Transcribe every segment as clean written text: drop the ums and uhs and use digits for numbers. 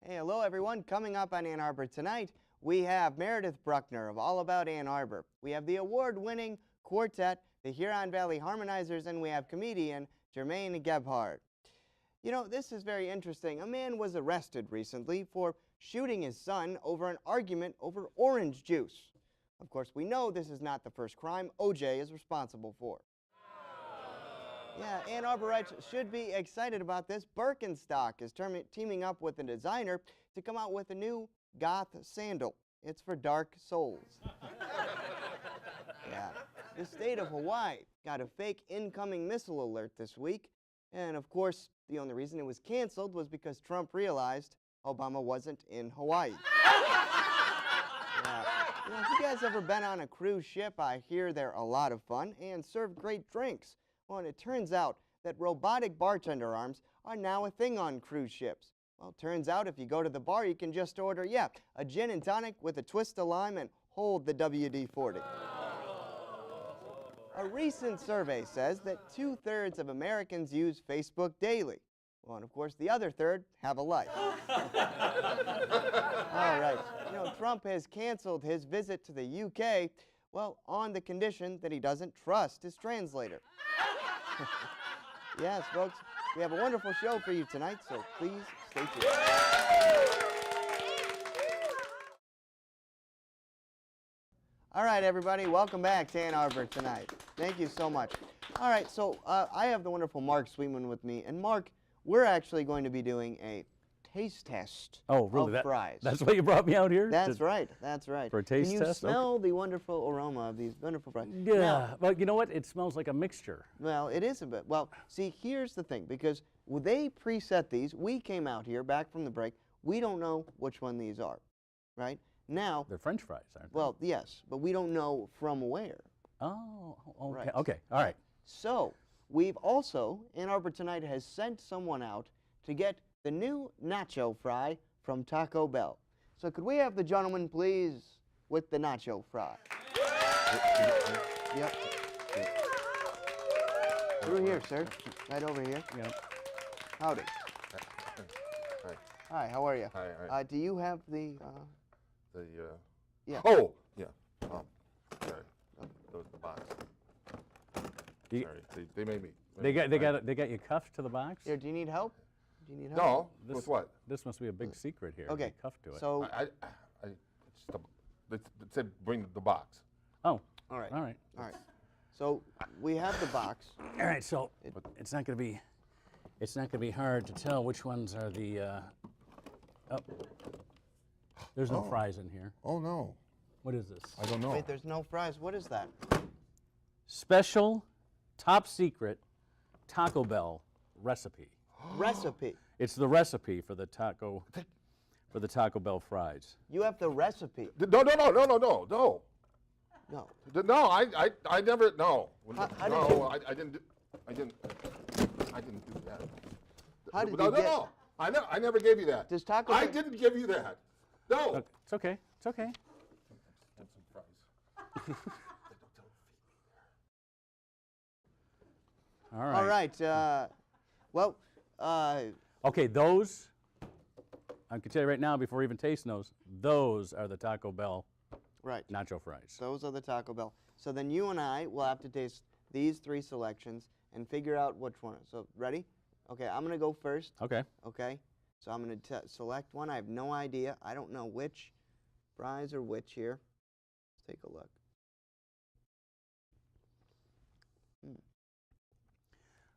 Hey, hello everyone. Coming up on Ann Arbor tonight, we have Meredith Bruckner of All About Ann Arbor. We have the award-winning quartet, the Huron Valley Harmonizers, and we have comedian Germaine Gebhard. You know, this is very interesting. A man was arrested recently for shooting his son over an argument over orange juice. Of course, we know this is not the first crime OJ is responsible for. Yeah, Ann Arborites should be excited about this. Birkenstock is teaming up with a designer to come out with a new goth sandal. It's for dark souls. Yeah. The state of Hawaii got a fake incoming missile alert this week. And of course, the only reason it was canceled was because Trump realized Obama wasn't in Hawaii. Yeah. You know, if you guys ever been on a cruise ship, I hear they're a lot of fun and serve great drinks. Well, and it turns out that robotic bartender arms are now a thing on cruise ships. Well, it turns out if you go to the bar, you can just order, a gin and tonic with a twist of lime and hold the WD-40. A recent survey says that 2/3 of Americans use Facebook daily. Well, and of course, the other third have a life. All right. You know, Trump has canceled his visit to the UK, well, on the condition that he doesn't trust his translator. Yes, folks, we have a wonderful show for you tonight, so please stay tuned. All right, everybody, welcome back to Ann Arbor tonight. Thank you so much. All right, so I have the wonderful Mark Sweetman with me, and Mark, we're actually going to be doing a taste test of fries. That's why you brought me out here? That's right, that's right. For a taste Can test? you smell the wonderful aroma of these wonderful fries? Yeah, Now, well, you know what? It smells like a mixture. well, it is a bit. Well, see, here's the thing, because they preset these. We came out here back from the break. We don't know which one these are, right? Now, They're French fries, aren't they? well, yes, but we don't know from where. Oh, okay, Right. okay, all right. So, we've also, Ann Arbor Tonight has sent someone out to get the new nacho fry from Taco Bell. So could we have the gentleman, please, with the nacho fry? Yep. Through here, sir. Right over here. Yep. Howdy. Hi. Hi, how are you? Hi. Do you have the, yeah. Oh, yeah. Sorry. That was the box. You- Sorry. They made me. They got you cuffed to the box? Here, do you need help? Do you need help? No. This- With what? This must be a big secret here. Okay. You're cuffed to it. So, It said bring the box. Oh, all right. all right. All right. So, we have the box. All right, so it's not going to be hard to tell which ones are the oh. There's no fries in here. Oh no. What is this? I don't know. Wait, there's no fries. What is that? Special top secret Taco Bell recipe. Recipe. It's the recipe for the Taco Bell fries. You have the recipe. No. No. No, I never. No. How no, did you- I didn't do. I didn't do that. How did no, you no, get- no. I never gave you that. Does Taco I Bell- didn't give you that. No. Look, it's okay. It's okay. Get some fries. All right. All right. Well, Okay, those, I can tell you right now before even tasting those are the Taco Bell right. nacho fries. Those are the Taco Bell. So then you and I will have to taste these 3 selections and figure out which one. So ready? Okay, I'm going to go first. Okay. Okay. So I'm going to select one. I have no idea. I don't know which fries are which here. Let's take a look.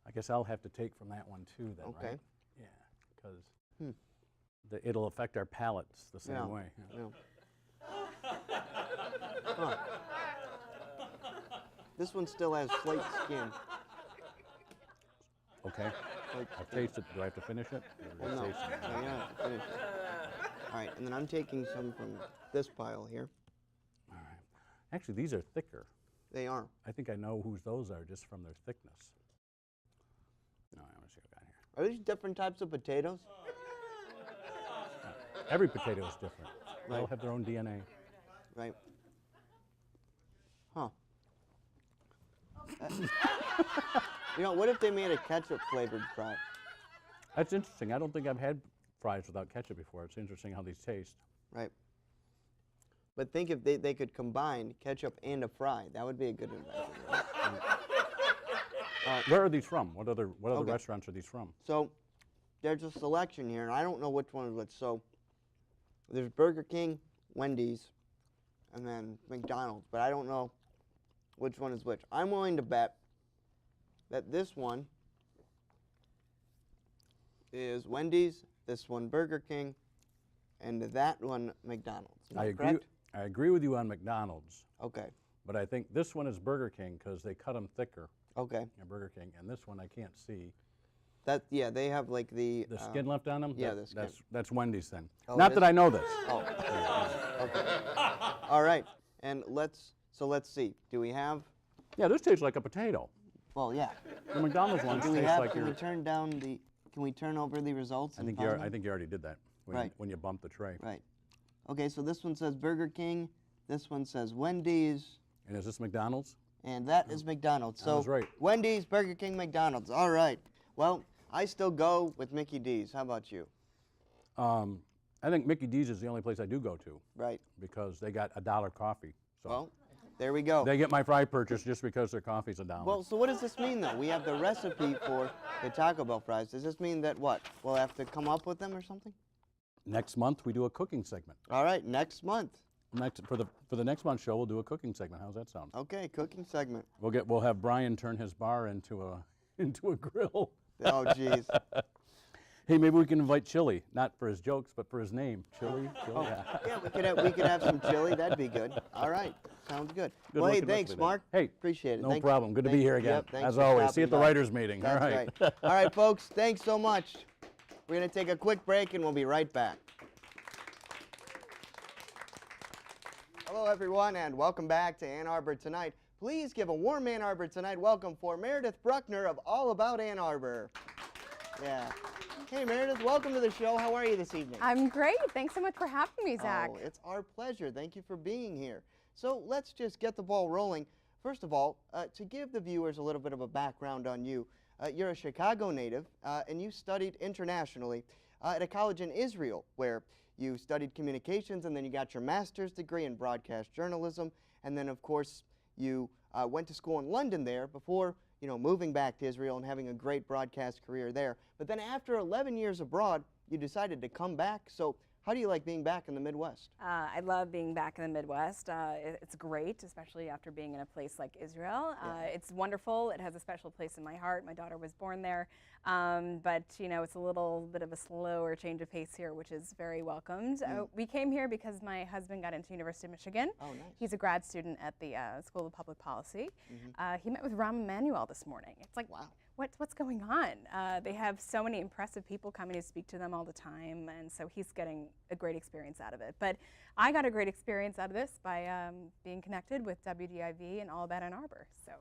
I guess I'll have to take from that one too then, Okay. right? Yeah, because it'll affect our palates the same Yeah. way. Yeah. Huh. This one still has slate skin. Okay. Slate I've skin. tasted. Do I have to finish it? Or Well, no. taste it? No, you don't have to finish it. All right, and then I'm taking some from this pile here. All right. Actually, these are thicker. They are. I think I know whose those are just from their thickness. No, let me see what I got here. Are these different types of potatoes? Every potato is different. They all Right. have their own DNA. Right. Huh. You know, what if they made a ketchup flavored fry? That's interesting. I don't think I've had fries without ketchup before. It's interesting how these taste. Right. But think if they could combine ketchup and a fry. That would be a good invention. Right? Where are these from? What other Okay. restaurants are these from? So there's a selection here, and I don't know which one is which. So there's Burger King, Wendy's, and then McDonald's, but I don't know which one is which. I'm willing to bet that this one is Wendy's, this one Burger King, and that one McDonald's. Am I correct? I agree with you on McDonald's, Okay. but I think this one is Burger King because they cut them thicker Okay. at Burger King, and this one I can't see. That they have like the Skin left on them? yeah, the skin. That's Wendy's then. Oh, Not it that is? I know this. Oh. Okay. All right. And let's see. Do we have? Yeah, this tastes like a potato. Well, yeah. The McDonald's one Do we tastes have? like Can we your. turn down the? Can we turn over the results? I and think find you them? already did that Right. when you bumped the tray. Right. Okay. So this one says Burger King. This one says Wendy's. And is this McDonald's? And that is McDonald's. So was right. Wendy's, Burger King, McDonald's. All right. Well, I still go with Mickey D's. How about you? I think Mickey D's is the only place I do go to Right. because they got $1 coffee. So Well, there we go. they get my fry purchase just because their coffee's $1. Well, so what does this mean, though? We have the recipe for the Taco Bell fries. Does this mean that what? We'll have to come up with them or something? Next month we do a cooking segment. All right, next month. For the next month's show we'll do a cooking segment. How's that sound? Okay, cooking segment. We'll have Brian turn his bar into a grill. Oh, jeez. Hey, maybe we can invite Chili, not for his jokes, but for his name. Chili? Oh, Yeah. yeah, we could have some chili. That'd be good. All right, sounds good. Good Well, hey, looking thanks, recipe. Mark. Hey, Appreciate it. No Thank- problem. Good to be thank- here again. Yep, thanks As for always. See you at the stopping by. writers' meeting. That's All right. right. All right, folks. Thanks so much. We're gonna take a quick break, and we'll be right back. Hello, everyone, and welcome back to Ann Arbor Tonight. Please give a warm Ann Arbor Tonight welcome for Meredith Bruckner of All About Ann Arbor. Yeah. Hey, Meredith, welcome to the show. How are you this evening? I'm great. Thanks so much for having me, Zach. Oh, it's our pleasure. Thank you for being here. So let's just get the ball rolling. First of all, to give the viewers a little bit of a background on you, you're a Chicago native, and you studied internationally at a college in Israel, where you studied communications, and then you got your master's degree in broadcast journalism, and then, of course, you went to school in London there before moving back to Israel and having a great broadcast career there. But then after 11 years abroad, you decided to come back. So how do you like being back in the Midwest? I love being back in the Midwest. It's great, especially after being in a place like Israel. It's wonderful. It has a special place in my heart. My daughter was born there. But, it's a little bit of a slower change of pace here, which is very welcomed. We came here because my husband got into University of Michigan. Oh, nice. He's a grad student at the School of Public Policy. He met with Rahm Emanuel this morning. It's like, Wow. What's going on? They have so many impressive people coming to speak to them all the time, and so he's getting a great experience out of it. But I got a great experience out of this by being connected with WDIV and All About Ann Arbor. So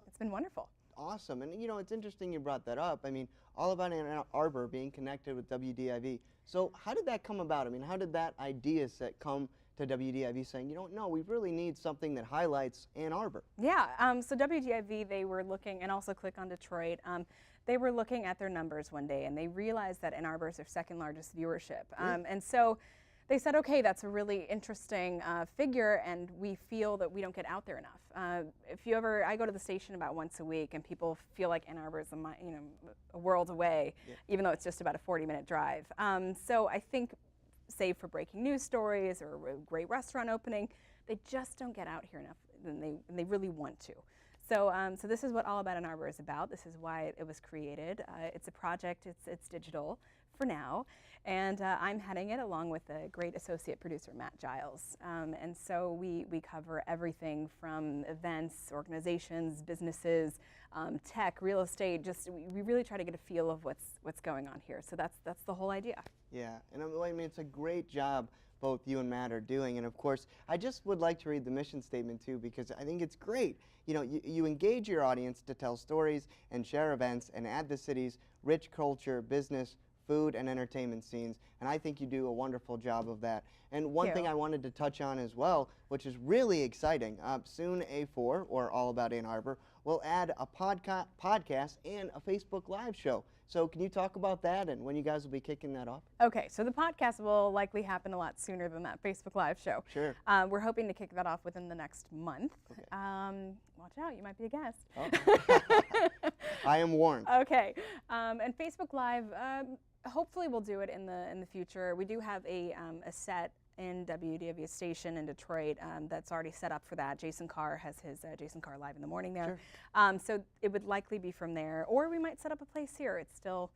it's been wonderful. Awesome. And, it's interesting you brought that up. I mean, All About Ann Arbor being connected with WDIV. So how did that come about? I mean, how did that idea set come to WDIV saying, no, we really need something that highlights Ann Arbor? Yeah, so WDIV, they were looking, and also Click on Detroit, they were looking at their numbers one day, and they realized that Ann Arbor is their second largest viewership. And so they said, okay, that's a really interesting figure, and we feel that we don't get out there enough. I go to the station about once a week, and people feel like Ann Arbor is a world away, even though it's just about a 40-minute drive. So I think, save for breaking news stories or a great restaurant opening, they just don't get out here enough, and they really want to. So, so this is what All About Ann Arbor is about. This is why it was created. It's a project. It's digital for now, and I'm heading it along with a great associate producer, Matt Giles. And so we cover everything from events, organizations, businesses, tech, real estate. We really try to get a feel of what's going on here. So that's the whole idea. Yeah, and I mean, it's a great job both you and Matt are doing. And of course, I just would like to read the mission statement too, because I think it's great. You engage your audience to tell stories and share events and add the city's rich culture, business, food, and entertainment scenes. And I think you do a wonderful job of that. And one thing I wanted to touch on as well, which is really exciting, soon A4, or All About Ann Arbor, will add a podcast and a Facebook Live show. So can you talk about that and when you guys will be kicking that off? Okay, so the podcast will likely happen a lot sooner than that Facebook Live show. Sure. We're hoping to kick that off within the next month. Okay. Watch out, you might be a guest. Okay. I am warned. Okay, and Facebook Live, hopefully we'll do it in the future. We do have a set in WDW station in Detroit that's already set up for that. Jason Carr has his Jason Carr Live in the Morning there. Sure. So it would likely be from there, or we might set up a place here. It's still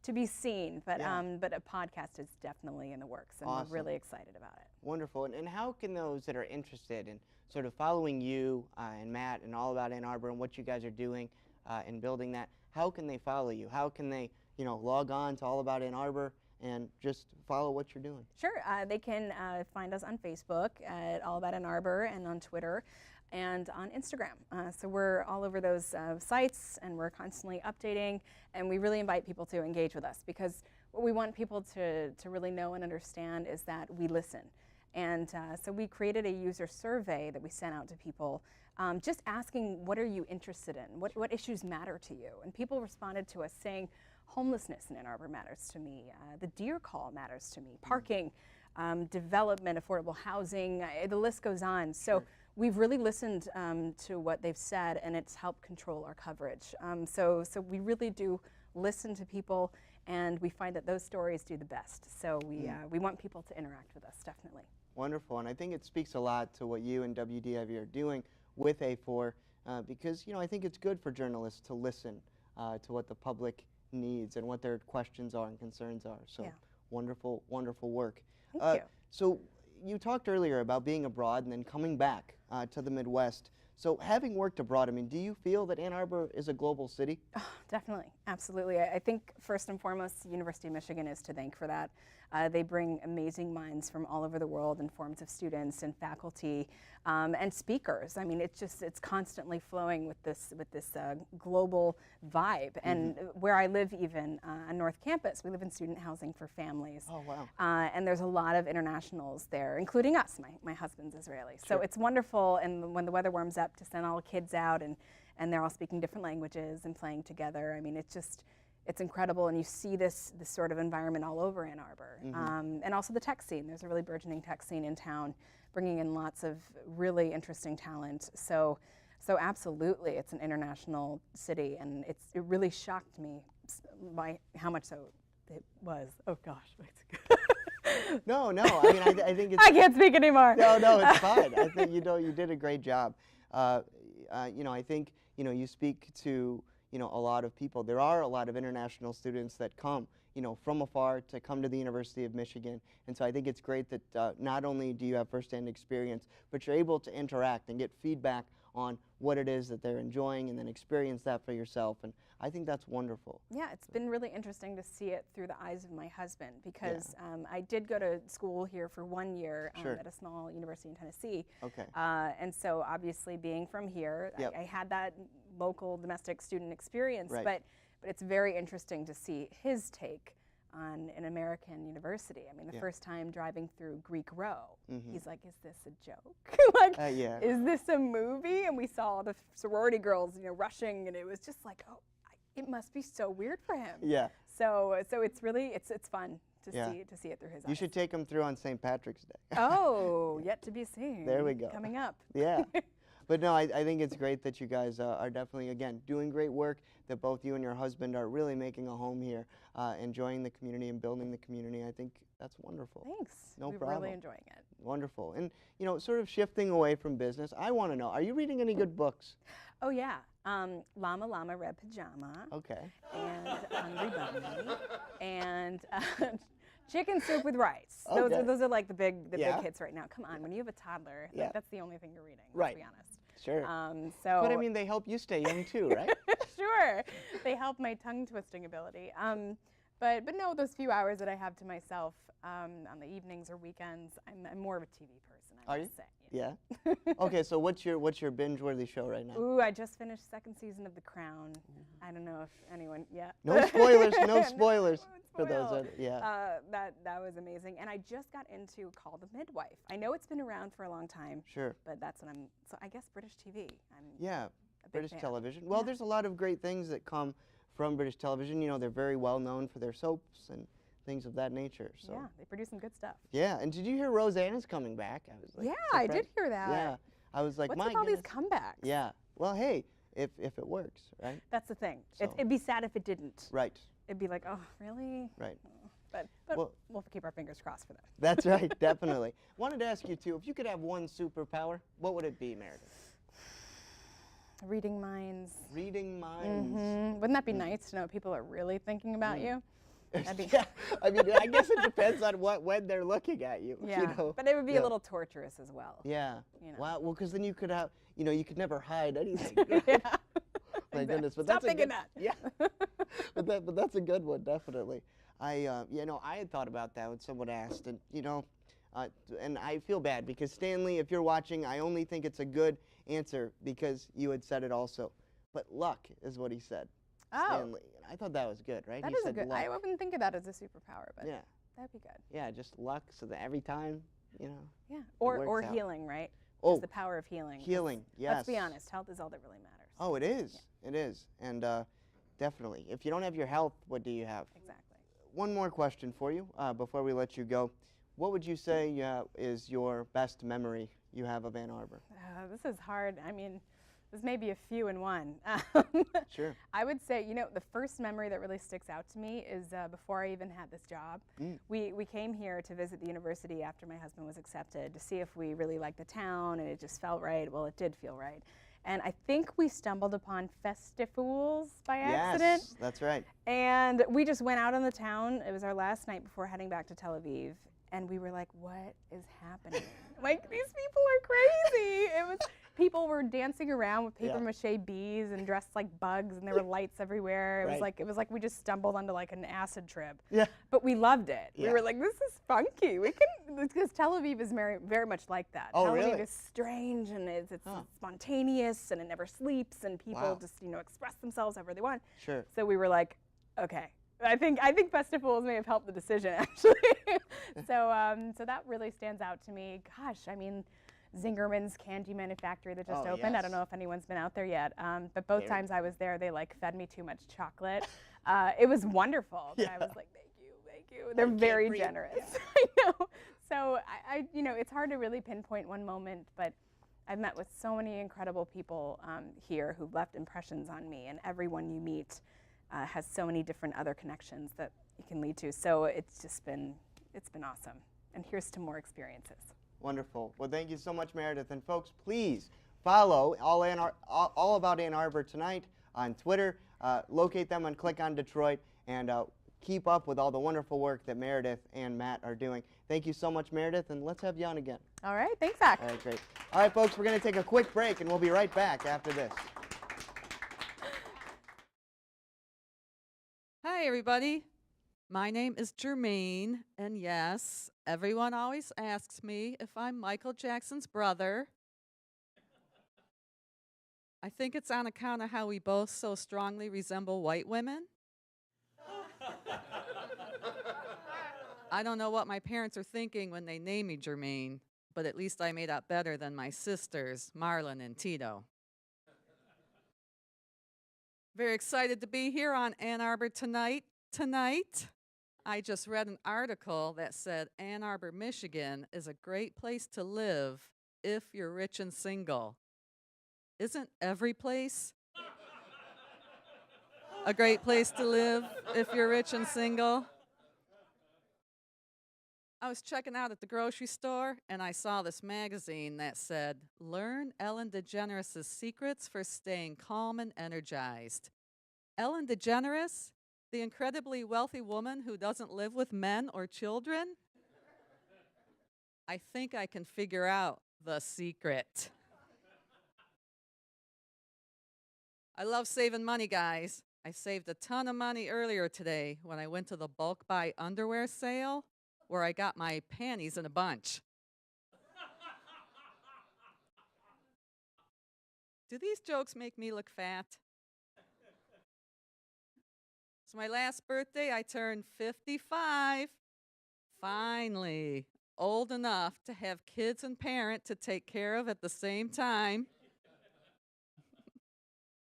to be seen, but but a podcast is definitely in the works, and Awesome. we're really excited about it. Wonderful. And how can those that are interested in sort of following you and Matt and All About Ann Arbor and what you guys are doing in building that, how can they follow you? How can they, log on to All About Ann Arbor and just follow what you're doing? Sure, they can find us on Facebook at All About Ann Arbor and on Twitter and on Instagram. So we're all over those sites, and we're constantly updating, and we really invite people to engage with us, because what we want people to really know and understand is that we listen. And so we created a user survey that we sent out to people, just asking, what are you interested in? What issues matter to you? And people responded to us saying, homelessness in Ann Arbor matters to me, the deer call matters to me, parking, development, affordable housing, the list goes on. So we've really listened to what they've said, and it's helped control our coverage. So we really do listen to people, and we find that those stories do the best. So we want people to interact with us, definitely. Wonderful. And I think it speaks a lot to what you and WDIV are doing with A4, because I think it's good for journalists to listen to what the public needs and what their questions are and concerns are. So wonderful, wonderful work. Thank you. So you talked earlier about being abroad and then coming back to the Midwest. So having worked abroad, I mean, do you feel that Ann Arbor is a global city? Oh, definitely, absolutely. I think first and foremost, the University of Michigan is to thank for that. They bring amazing minds from all over the world in forms of students and faculty and speakers. I mean, it's constantly flowing with this global vibe. And where I live, even on North Campus, we live in student housing for families. Oh, wow. And there's a lot of internationals there, including us. My husband's Israeli. Sure. So it's wonderful, and when the weather warms up, to send all the kids out, and they're all speaking different languages and playing together. I mean, it's incredible, and you see this sort of environment all over Ann Arbor. And also the tech scene. There's a really burgeoning tech scene in town, bringing in lots of really interesting talent. So absolutely, it's an international city, and it really shocked me by how much so it was. Oh gosh. No. I mean, I think it's. I can't speak anymore. No, it's fine. I think you did a great job. I think you speak to a lot of people. There are a lot of international students that come from afar to come to the University of Michigan, and so I think it's great that not only do you have firsthand experience, but you're able to interact and get feedback on what it is that they're enjoying, and then experience that for yourself. And I think that's wonderful. Yeah, it's been really interesting to see it through the eyes of my husband, because I did go to school here for 1 year at a small university in Tennessee. Okay. And so obviously being from here, I had that local domestic student experience, but it's very interesting to see his take on an American university. I mean, the first time driving through Greek Row, he's like, is this a joke? Is this a movie? And we saw the sorority girls, rushing, and it was just like, oh, it must be so weird for him. Yeah. So it's really, it's fun to see it through his eyes. You should take him through on St. Patrick's Day. Oh, yet to be seen. There we go. Coming up. Yeah. But no, I think it's great that you guys are definitely, again, doing great work, that both you and your husband are really making a home here, enjoying the community and building the community. I think that's wonderful. Thanks. No We're problem. really enjoying it. Wonderful. And, sort of shifting away from business, I want to know, are you reading any good books? Oh, yeah. Llama Llama Red Pajama. Okay. And Hungry Bunny. And Chicken Soup with Rice. Okay. Those are like the big hits right now. Come on, when you have a toddler, like, that's the only thing you're reading, let's be honest. Sure. But I mean, they help you stay young too, right? Sure. They help my tongue twisting ability. But no, those few hours that I have to myself on the evenings or weekends, I'm more of a TV person, I must say. Yeah. Okay, so what's your binge-worthy show right now? Ooh, I just finished second season of The Crown. I don't know if anyone, No spoilers, no spoilers for those. That was amazing. And I just got into Call the Midwife. I know it's been around for a long time. Sure. But that's what so I guess British TV. I'm a big British fan. television. Well, Yeah. there's a lot of great things that come from British television. You know, they're very well known for their soaps and things of that nature. So Yeah, they produce some good stuff. yeah. And did you hear Roseanne is coming back? I was like, Yeah, I did surprised. hear that. Yeah, I was like, What's my with all these goodness. comebacks? Yeah. Well, hey, if it works, right? That's the thing. So- It'd be sad if it didn't. Right. It'd be like, oh, really? Right. But Well- we'll keep our fingers crossed for that. That's right. Definitely. Wanted to ask you too. If you could have one superpower, what would it be, Meredith? Reading minds. Reading minds. Wouldn't that be nice to know people are really thinking about you? That'd be Yeah, I mean, I guess it depends on when they're looking at you. Yeah, You know? but it would be Yeah. a little torturous as well. Yeah. You know. Wow. Well, because then you could have, you could never hide anything. Yeah. My goodness. But Stop that's thinking a that. good, Yeah. but that's a good one, definitely. I had thought about that when someone asked, and and I feel bad because Stanley, if you're watching, I only think it's a good answer because you had said it also. But luck is what he said. Oh, Stanley. And I thought that was good, right? that He is a said good. luck. I wouldn't think of that as a superpower, but Yeah. that'd be good. Yeah, just luck so that every time, Yeah, or works out. healing, right? Oh, Just the power of healing. 'cause healing, Let's be yes. honest, health is all that really matters. Oh, it is. It is. And definitely. If you don't have your health, what do you have? Exactly. One more question for you before we let you go. What would you say is your best memory you have of Ann Arbor? This is hard. I mean, this may be a few in one. Sure. I would say, the first memory that really sticks out to me is before I even had this job. We came here to visit the university after my husband was accepted to see if we really liked the town, and it just felt right. Well, it did feel right. And I think we stumbled upon Festivals by accident. Yes, that's right. And we just went out on the town. It was our last night before heading back to Tel Aviv. And we were like, what is happening? Like, these people are crazy. People were dancing around with paper mache bees and dressed like bugs, and there were lights everywhere. It was like we just stumbled onto like an acid trip. Yeah. But we loved it. Yeah. We were like, this is funky. Because Tel Aviv is very, very much like that. Oh, Tel really? Aviv is strange, and it's spontaneous, and it never sleeps, and people Wow. just express themselves however they want. Sure. So we were like, okay. I think Festivals may have helped the decision, actually. So that really stands out to me. Gosh, I mean, Zingerman's Candy Manufactory that just Oh, opened. I yes. don't know if anyone's been out there yet, but both Very. times I was there, they fed me too much chocolate. It was wonderful. But I was like, thank you. They're can't very breathe. generous. I know. So it's hard to really pinpoint one moment, but I've met with so many incredible people here who've left impressions on me, and everyone you meet has so many different other connections that you can lead to. So it's been awesome. And here's to more experiences. Wonderful. Well, thank you so much, Meredith. And folks, please follow All About Ann Arbor Tonight on Twitter. Locate them and click on Detroit, and keep up with all the wonderful work that Meredith and Matt are doing. Thank you so much, Meredith, and let's have you on again. All right. Thanks, Zach. All right, great. All right, folks, we're going to take a quick break, and we'll be right back after this. Hi, everybody. My name is Germaine, and yes, everyone always asks me if I'm Michael Jackson's brother. I think it's on account of how we both so strongly resemble white women. I don't know what my parents are thinking when they named me Germaine, but at least I made out better than my sisters, Marlon and Tito. Very excited to be here on Ann Arbor Tonight. I just read an article that said Ann Arbor, Michigan is a great place to live if you're rich and single. Isn't every place a great place to live if you're rich and single? I was checking out at the grocery store, and I saw this magazine that said, Learn Ellen DeGeneres' secrets for staying calm and energized. Ellen DeGeneres, the incredibly wealthy woman who doesn't live with men or children? I think I can figure out the secret. I love saving money, guys. I saved a ton of money earlier today when I went to the bulk buy underwear sale where I got my panties in a bunch. Do these jokes make me look fat? So my last birthday, I turned 55. Finally, old enough to have kids and parent to take care of at the same time.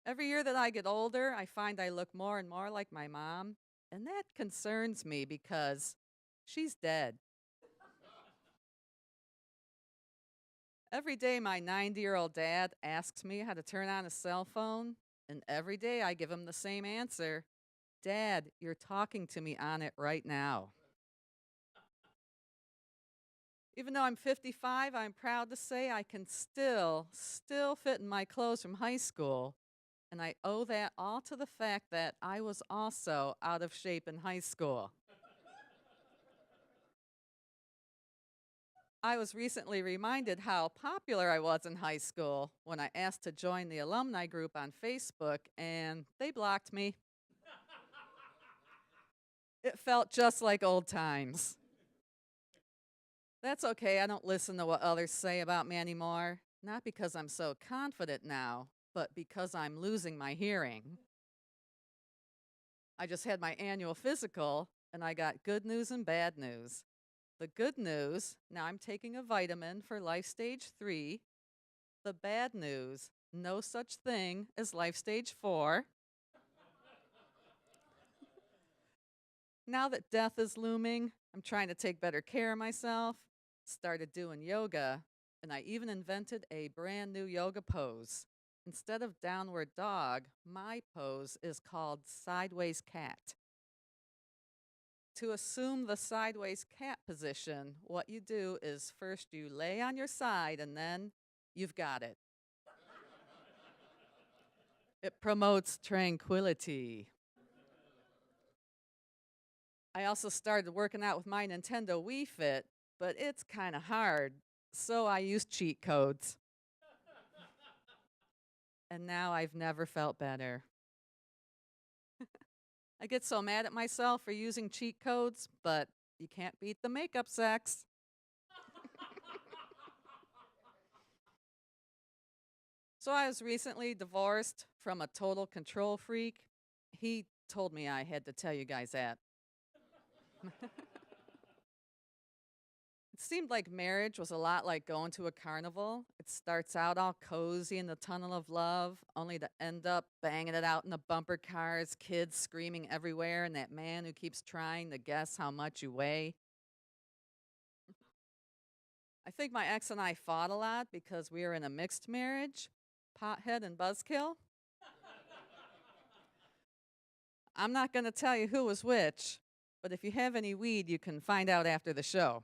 Every year that I get older, I find I look more and more like my mom, and that concerns me because she's dead. Every day, my 90-year-old dad asks me how to turn on a cell phone, and every day I give him the same answer. Dad, you're talking to me on it right now. Even though I'm 55, I'm proud to say I can still fit in my clothes from high school, and I owe that all to the fact that I was also out of shape in high school. I was recently reminded how popular I was in high school when I asked to join the alumni group on Facebook, and they blocked me. It felt just like old times. That's okay, I don't listen to what others say about me anymore. Not because I'm so confident now, but because I'm losing my hearing. I just had my annual physical, and I got good news and bad news. The good news, now I'm taking a vitamin for life stage 3. The bad news, no such thing as life stage 4. Now that death is looming, I'm trying to take better care of myself, started doing yoga, and I even invented a brand new yoga pose. Instead of downward dog, my pose is called sideways cat. To assume the sideways cat position, what you do is first you lay on your side and then you've got it. It promotes tranquility. I also started working out with my Nintendo Wii Fit, but it's kind of hard, so I use cheat codes. And now I've never felt better. I get so mad at myself for using cheat codes, but you can't beat the makeup sex. So I was recently divorced from a total control freak. He told me I had to tell you guys that. It seemed like marriage was a lot like going to a carnival. It starts out all cozy in the tunnel of love, only to end up banging it out in the bumper cars, kids screaming everywhere, and that man who keeps trying to guess how much you weigh. I think my ex and I fought a lot because we were in a mixed marriage, pothead and buzzkill. I'm not going to tell you who was which, but if you have any weed, you can find out after the show.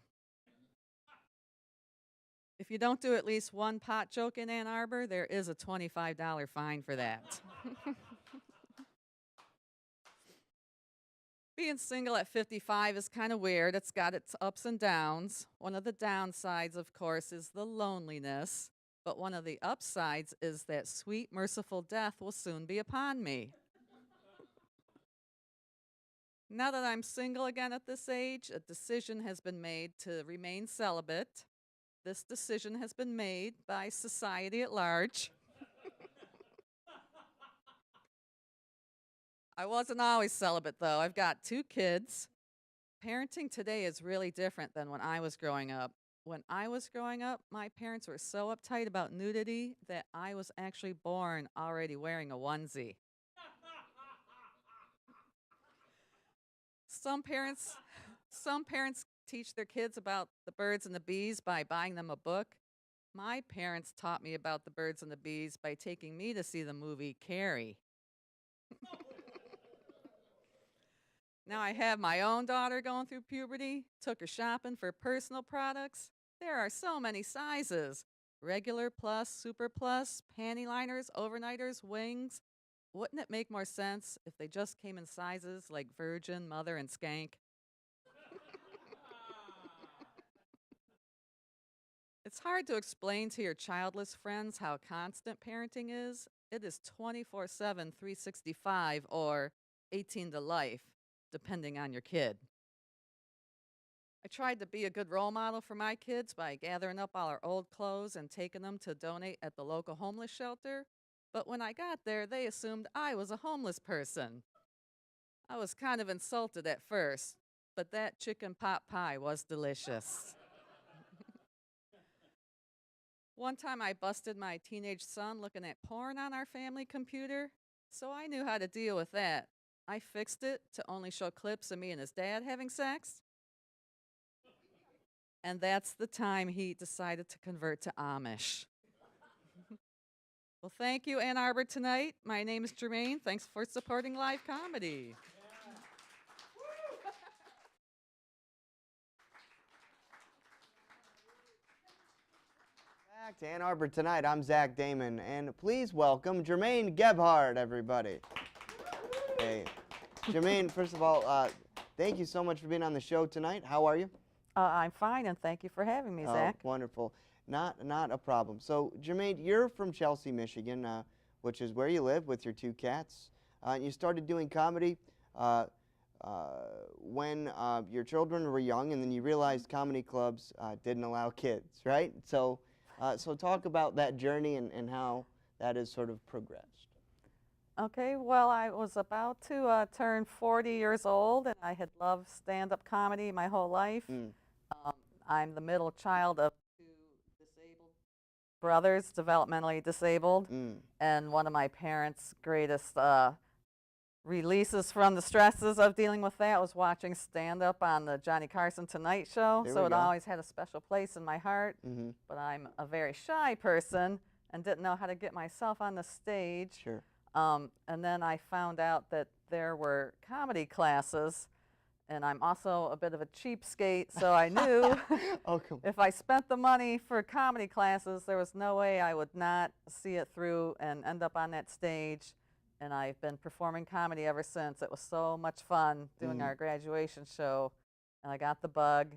If you don't do at least one pot joke in Ann Arbor, there is a $25 fine for that. Being single at 55 is kind of weird. It's got its ups and downs. One of the downsides, of course, is the loneliness. But one of the upsides is that sweet, merciful death will soon be upon me. Now that I'm single again at this age, a decision has been made to remain celibate. This decision has been made by society at large. I wasn't always celibate, though. I've got 2 kids. Parenting today is really different than when I was growing up. When I was growing up, my parents were so uptight about nudity that I was actually born already wearing a onesie. Some parents teach their kids about the birds and the bees by buying them a book. My parents taught me about the birds and the bees by taking me to see the movie Carrie. Now I have my own daughter going through puberty, took her shopping for personal products. There are so many sizes. Regular plus, super plus, panty liners, overnighters, wings. Wouldn't it make more sense if they just came in sizes like virgin, mother, and skank? It's hard to explain to your childless friends how constant parenting is. It is 24/7, 365, or 18 to life, depending on your kid. I tried to be a good role model for my kids by gathering up all our old clothes and taking them to donate at the local homeless shelter. But when I got there, they assumed I was a homeless person. I was kind of insulted at first, but that chicken pot pie was delicious. One time I busted my teenage son looking at porn on our family computer, so I knew how to deal with that. I fixed it to only show clips of me and his dad having sex. And that's the time he decided to convert to Amish. Well, thank you, Ann Arbor Tonight. My name is Germaine. Thanks for supporting live comedy. Back to Ann Arbor Tonight. I'm Zach Damon, and please welcome Germaine Gebhard, everybody. Hey, Germaine, first of all, thank you so much for being on the show tonight. How are you? I'm fine, and thank you for having me, Zach. Wonderful. Not a problem. So, Germaine, you're from Chelsea, Michigan, which is where you live with your two cats. You started doing comedy when your children were young, and then you realized comedy clubs didn't allow kids, right? So, so talk about that journey and how that has sort of progressed. Okay, well, I was about to turn 40 years old, and I had loved stand-up comedy my whole life. I'm the middle child of two disabled brothers, developmentally disabled, and one of my parents' greatest releases from the stresses of dealing with that was watching stand-up on the Johnny Carson Tonight Show, There so we it go. always had a special place in my heart, but I'm a very shy person and didn't know how to get myself on the stage. Sure. And then I found out that there were comedy classes, and I'm also a bit of a cheapskate, so I knew Oh, come if I spent the money for comedy classes, there was no way I would not see it through and end up on that stage. And I've been performing comedy ever since. It was so much fun doing our graduation show, and I got the bug,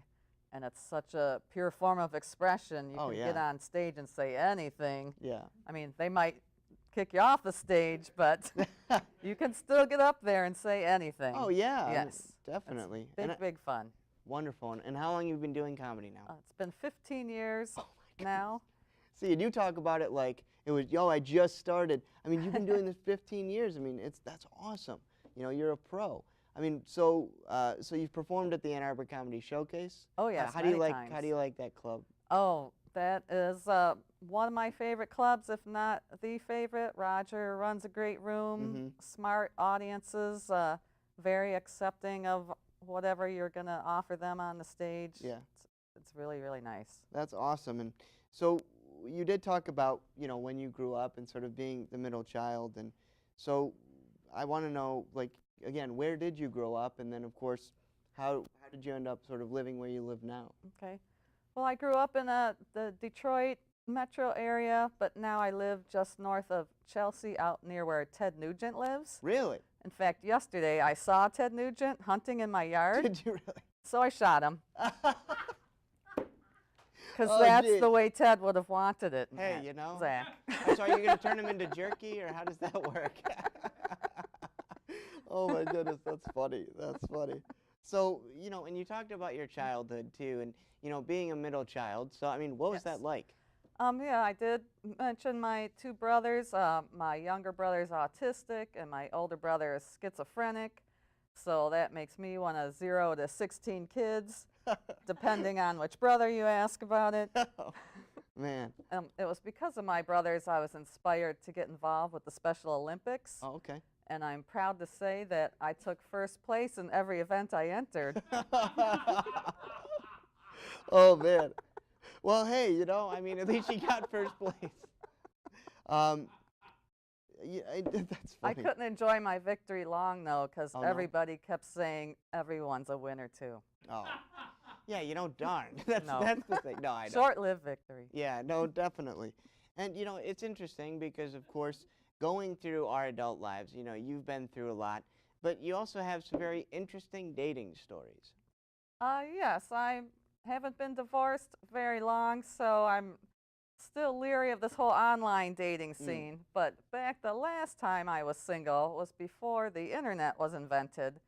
and it's such a pure form of expression. You can get on stage and say anything. Yeah. I mean, they might kick you off the stage, but you can still get up there and say anything. Oh, yeah. Yes. Definitely. It's big fun. Wonderful. And how long have you been doing comedy now? It's been 15 years now. See, and you talk about it like it was, yo, I just started. I mean, you've been doing this 15 years. I mean, that's awesome. You know, you're a pro. I mean, so so you've performed at the Ann Arbor Comedy Showcase. Oh, yes, How do you many like times. How do you like that club? Oh, that is one of my favorite clubs, if not the favorite. Roger runs a great room, smart audiences, very accepting of whatever you're going to offer them on the stage. Yeah. It's really, really nice. That's awesome. And so you did talk about, you know, when you grew up and sort of being the middle child. And so I want to know, like, again, where did you grow up? And then, of course, how did you end up sort of living where you live now? Okay. Well, I grew up in the Detroit metro area, but now I live just north of Chelsea, out near where Ted Nugent lives. Really? In fact, yesterday I saw Ted Nugent hunting in my yard. Did you really? So I shot him. Because Oh, that's gee. the way Ted would have wanted it. Hey, Matt. you know. Zach. So are you going to turn him into jerky, or how does that work? Oh, my goodness, that's funny. That's funny. So, you know, and you talked about your childhood, too, and, you know, being a middle child. So, I mean, what was that like? Yeah, I did mention my two brothers. My younger brother is autistic, and my older brother is schizophrenic. So that makes me one of 0 to 16 kids, depending on which brother you ask about it. Oh, man. It was because of my brothers I was inspired to get involved with the Special Olympics. Oh, okay. And I'm proud to say that I took first place in every event I entered. Oh, man. Well, hey, you know, I mean, at least you got first place. Yeah, that's funny. I couldn't enjoy my victory long, though, because Oh, no? everybody kept saying everyone's a winner, too. Oh. Yeah, you know, darn. That's No. that's the thing. No, I don't. Short-lived victory. Yeah, no, definitely. And, you know, it's interesting because, of course, going through our adult lives, you know, you've been through a lot, but you also have some very interesting dating stories. Yes, I haven't been divorced very long, so I'm still leery of this whole online dating scene. But back the last time I was single was before the internet was invented,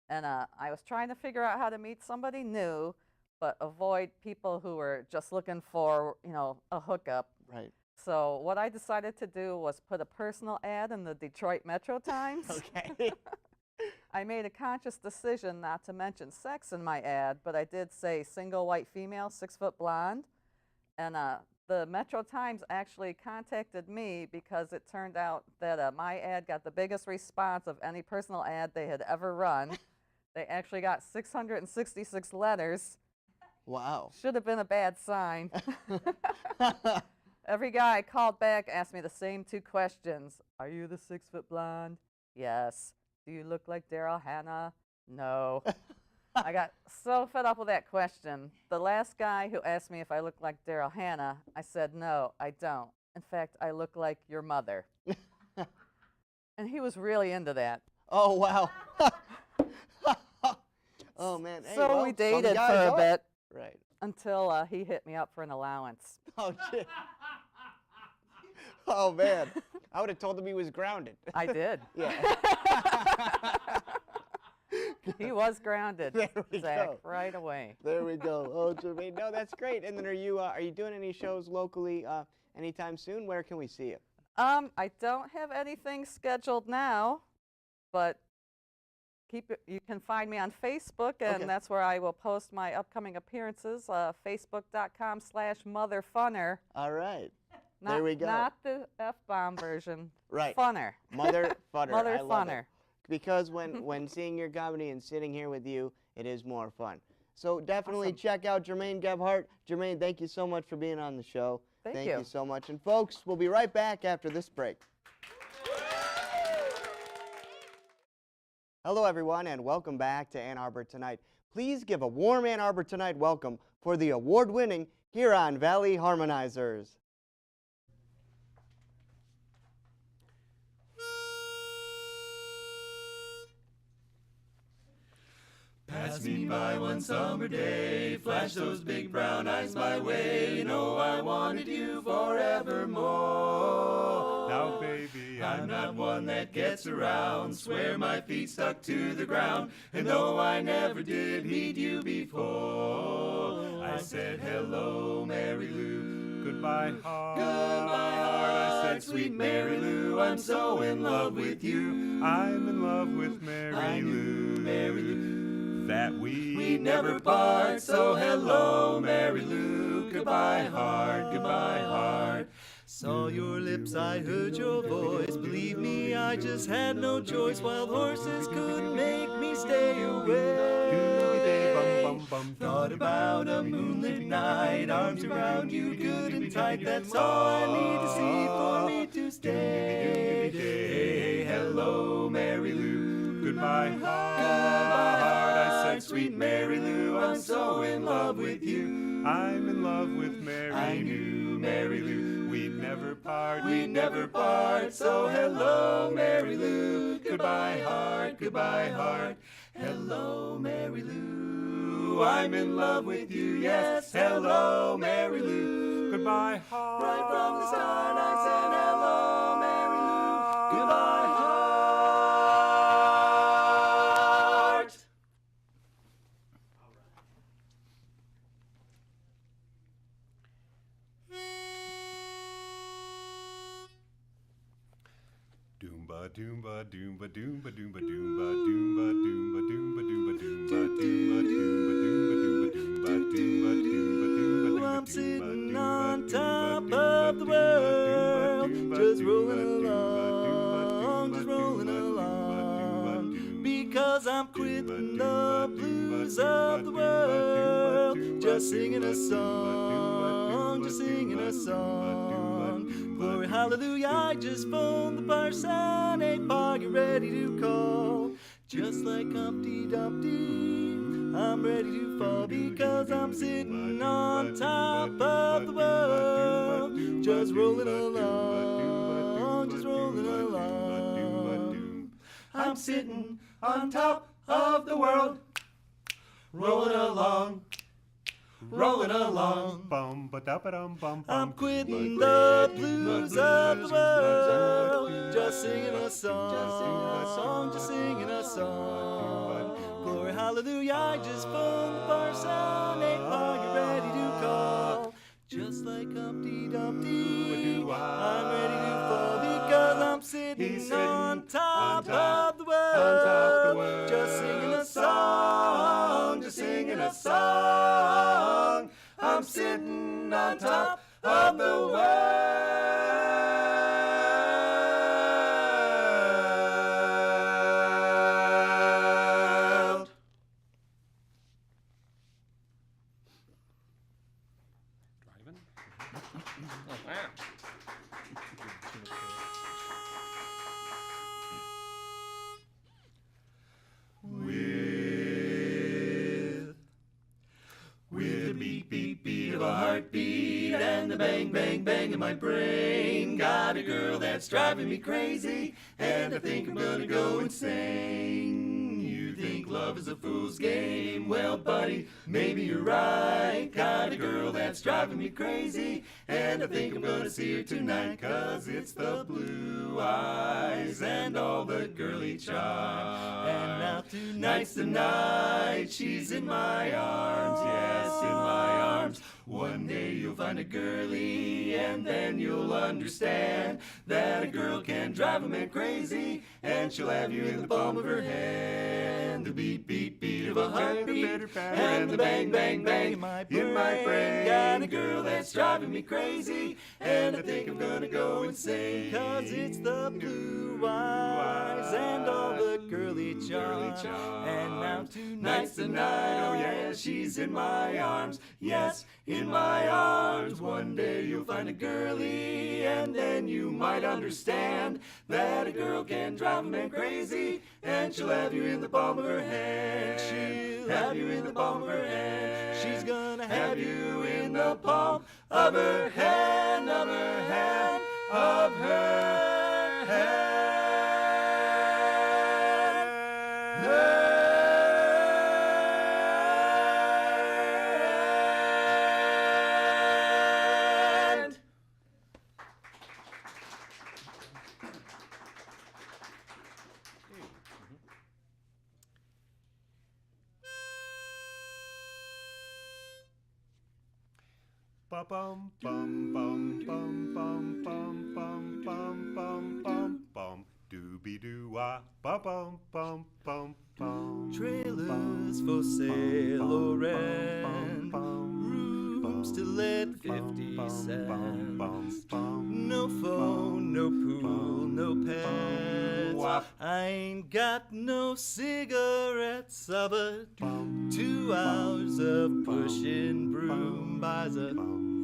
and I was trying to figure out how to meet somebody new, but avoid people who were just looking for, you know, a hookup. Right. So what I decided to do was put a personal ad in the Detroit Metro Times. Okay. I made a conscious decision not to mention sex in my ad, but I did say single white female, 6 foot blonde. And the Metro Times actually contacted me because it turned out that my ad got the biggest response of any personal ad they had ever run. They actually got 666 letters. Wow. Should have been a bad sign. Every guy I called back asked me the same 2 questions. Are you the 6-foot blonde? Yes. Do you look like Daryl Hannah? No. I got so fed up with that question. The last guy who asked me if I looked like Daryl Hannah, I said, no, I don't. In fact, I look like your mother. And he was really into that. Oh, wow. Oh, man. Hey, So well, we some dated guys for a are. bit Right. until he hit me up for an allowance. Oh, shit. Oh, man. I would have told him he was grounded. I did. Yeah. He was grounded, There we Zach, go. right away. There we go. Oh, Jermaine. No, that's great. And then are you doing any shows locally anytime soon? Where can we see you? I don't have anything scheduled now, but you can find me on Facebook, and Okay. that's where I will post my upcoming appearances, facebook.com/motherfunner. All right. Not, There we go. Not the F-bomb version. Right. Funner. Mother Funner. Mother I love it. Funner. Because when seeing your comedy and sitting here with you, it is more fun. So definitely Awesome. check out Jermaine Gebhardt. Jermaine, thank you so much for being on the show. Thank you. you so much. And folks, we'll be right back after this break. Hello, everyone, and welcome back to Ann Arbor Tonight. Please give a warm Ann Arbor Tonight welcome for the award-winning Huron Valley Harmonizers. Pass me by one summer day, flash those big brown eyes my way. You know I wanted you forevermore. Now, baby, I'm not one that gets around, swear my feet stuck to the ground. And though I never did meet you before, I said hello, Mary Lou. goodbye, heart. Goodbye, heart, I said, sweet Mary Lou, I'm so in love with you. I'm in love with Mary I knew, Lou. Mary Lou, That we never part, so hello, Mary Lou. Goodbye, heart, goodbye, heart. Saw your lips, I heard your voice. Believe me, I just had no choice. Wild horses couldn't make me stay away. Thought about a moonlit night, arms around you good and tight. That's all I need to see for me to stay. Hey, hello, Mary Lou. Goodbye, heart. Goodbye, heart, I said, sweet Mary Lou, I'm so in love with you. I'm in love with Mary I Lou. knew, Mary Lou, We'd never part. we'd never part. So hello, Mary Lou. Goodbye, heart, goodbye, heart. Hello, Mary Lou, I'm in love with you. Yes, hello, Mary Lou. Goodbye, heart. Right from the start, I said hello, Mary Lou. Goodbye, heart. Doomba doomba doomba doomba doomba doomba doomba doomba doomba doomba doomba doomba doomba doomba doomba doomba. I'm sitting on top of the world, just rolling along, just rolling along, because I'm quitting the blues of the world, just singing a song, just singing a song. Glory, hallelujah, I just phoned the parson, hey pa, you ready to call? Just like Humpty Dumpty, I'm ready to fall because I'm sitting on top of the world, just rolling along, just rolling along. I'm sitting on top of the world, rolling along, rolling along. Bum ba da ba dum bum bum. I'm quitting the blues of the world, just singing a song, just singing a song. Glory, hallelujah, I just phoned the parson, hey pa, you ready to call? Just like Humpty Dumpty, I'm ready to fall because I'm sitting on top of the world, just singing a song, just singing a song. I'm sitting on top of the beat, beat, beat of a heartbeat, and the bang, bang, bang in my brain. Got a girl that's driving me crazy, and I think I'm gonna go insane. You think love is a fool's game? Well, buddy, maybe you're right. Got a girl that's driving me crazy, and I think I'm gonna see her tonight, 'cause it's the blue eyes and all the girly charms. And now tonight's the night, she's in my arms, yes, in my arms. One day you'll find a girlie, and then you'll understand that a girl can drive a man crazy, and she'll have you in the palm of her hand. The beat, beat, beat of a heartbeat, and the bang, bang, bang in my brain. Got a girl that's driving me crazy, and I think I'm gonna go insane, 'cause it's the blue eyes and all the girly charms. And now tonight's the night, oh yeah, she's in my arms, yes, in my arms. One day you'll find a girlie, and then you might understand that a girl can drive a man crazy, and she'll have you in the palm of her hand. She'll have you in the palm of her hand. She's gonna have you in the palm of her hand, of her hand, of her hand. Bum bum bum bum bum bum bum bum bum bum bum doobie doo wah bum bum bum bum bum. Trailers for sale or rent, rooms to let 50 cents. No phone, no pool, no pets. I ain't got no cigarettes, but 2 hours of pushing broom buys a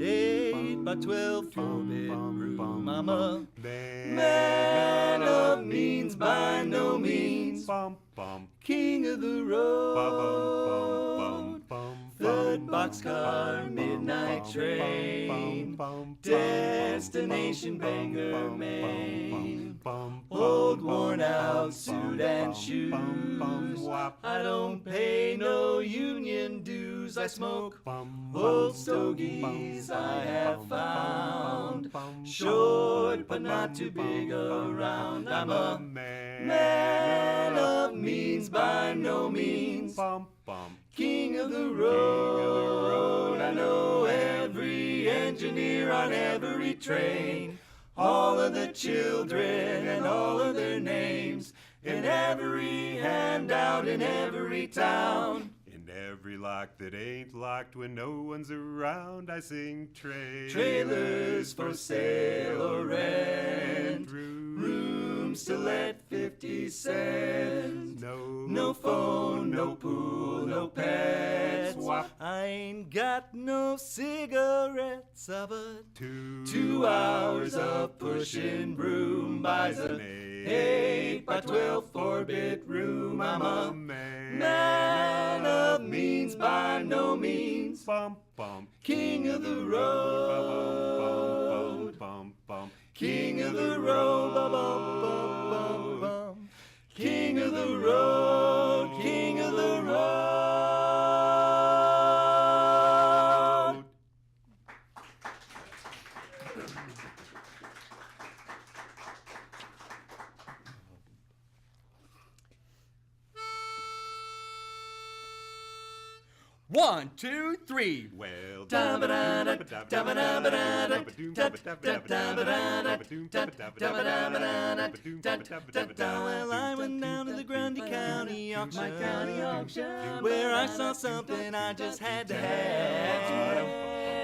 8 by 12 4-bedroom. I'm a man of means by no means, king of the road, third boxcar, midnight train, destination Bangor, Maine, old worn out suit and shoes. I don't pay no union dues. I smoke old stogies I have found, short but not too big around. I'm a man of means by no means, king of the road. I know every engineer on every train, all of the children and all of their names, in every handout in every town. In every lock that ain't locked when no one's around, I sing Trailers for sale or rent, rooms to let 50 cents. No phone, no pool, no pets. I ain't got no cigarettes, but 2 hours of pushing broom buys a 8 by 12 4-bedroom. I'm a man of means by no means, king of the road, king of the road, king of the road, king of the road. One, two, three. Well, Well, I went down to the Grundy County auction, where I saw something I just had to have.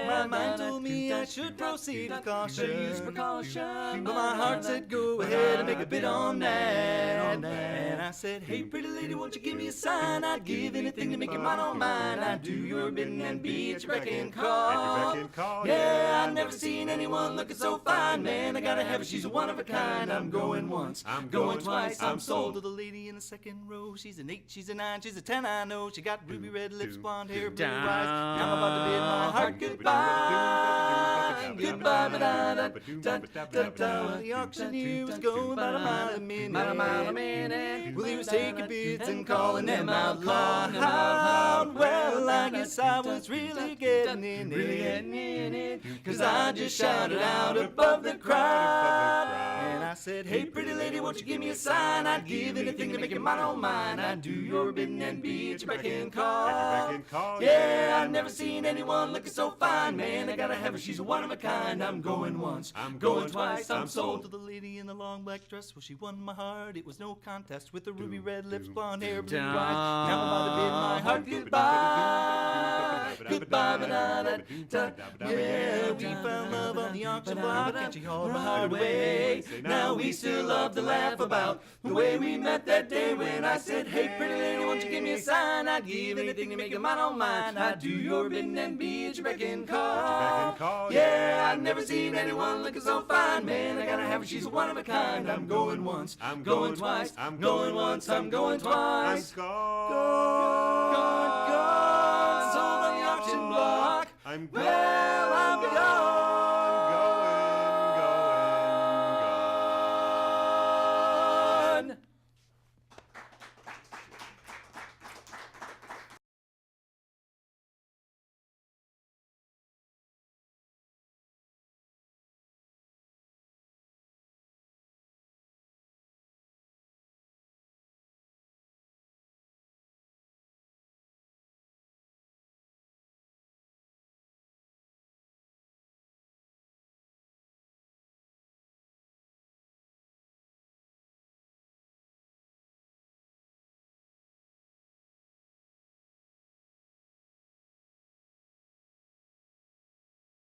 My mind told me I should proceed with caution, but my heart said go ahead and make a bid on that. And I said, hey, pretty lady, won't you give me a sign? I'd give anything to make you mine on mine. I'd do your bidding and be at your beck and call. Yeah, I've never seen anyone looking so fine, man. I gotta have her, she's a one of a kind. I'm going once, I'm going twice. I'm sold to the lady in the second row. She's an 8, she's a 9, she's a 10, I know. She got ruby red lips, blonde hair, blue eyes. I'm about to bid my heart goodbye. Goodbye, ba-da-da-da-da-da-da. The auctioneer was going about a mile a minute. Well, he was taking bids and calling them out loud. Well, I guess I was really getting in it, 'cause I just shouted out above the crowd. And I said, hey, pretty lady, won't you give me a sign? I'd give anything to make it mine on mine. I'd do your bidding and be at your beck and call. Yeah, I've never seen anyone looking so fine, man. I gotta have her, she's a one of a kind. I'm going once, I'm going twice. I'm sold to the lady in the long black dress. Well, she won my heart. It was no contest with the ruby red lips, blonde hair, blue eyes. Now I'm about to bid my heart goodbye. Goodbye, ba-da-da-da. Yeah, we found love on the auction block, and she hauled my heart away. Now we still love to laugh about the way we met that day when I said, hey, pretty lady, won't you give me a sign? I'd give anything to make it mine on mine. I'd do your bidding and be at your beck and call. Yeah, I've never seen anyone looking so fine, man. I gotta have her, she's a one of a kind. I'm going once, I'm going twice, I'm going once, I'm going twice. Go.